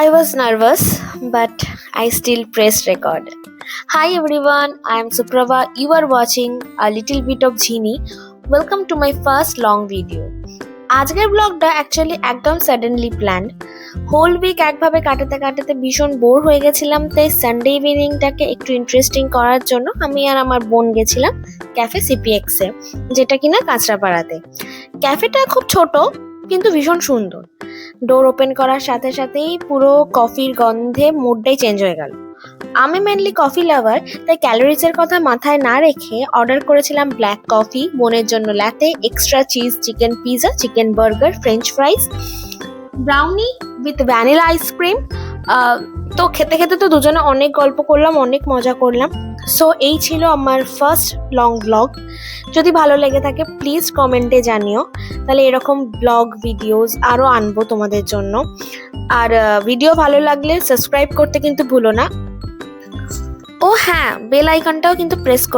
I was nervous, but I still pressed record. Hi everyone, I am Suprava. You are watching a little bit of Genie. Welcome to my first long video. আজকের ব্লগটা actually একদম suddenly planned. Whole week একভাবে কাটাতে কাটাতে ভীষণ bore হয়ে গেছিলাম, তাই সানডে ইভিনিংটাকে একটু ইন্টারেস্টিং করার জন্য আমি আর আমার বোন গেছিলাম ক্যাফে সিপিএক্সে, যেটা কিনা কাঁচরাপাড়াতে। ক্যাফেটা খুব ছোট কিন্তু ভীষণ সুন্দর। ডোর ওপেন করার সাথে সাথেই পুরো কফির গন্ধে মুডটাই চেঞ্জ হয়ে গেল। আমি মেনলি কফি লাভার, তাই ক্যালোরিজের কথা মাথায় না রেখে অর্ডার করেছিলাম ব্ল্যাক কফি, বোনের জন্য latte, extra cheese, chicken pizza, chicken burger, French ফ্রাইজ, brownie with vanilla ice cream. তো খেতে খেতে তো দুজনে অনেক গল্প করলাম, অনেক মজা করলাম। সো এই ছিল আমার ফার্স্ট লং ব্লগ। যদি ভালো লেগে থাকে প্লিজ কমেন্টে জানিও, তাহলে এরকম ব্লগ ভিডিওস আরও আনবো তোমাদের জন্য। আর ভিডিও ভালো লাগলে সাবস্ক্রাইব করতে কিন্তু ভুলো না। ও হ্যাঁ, বেল আইকনটাও কিন্তু প্রেস করে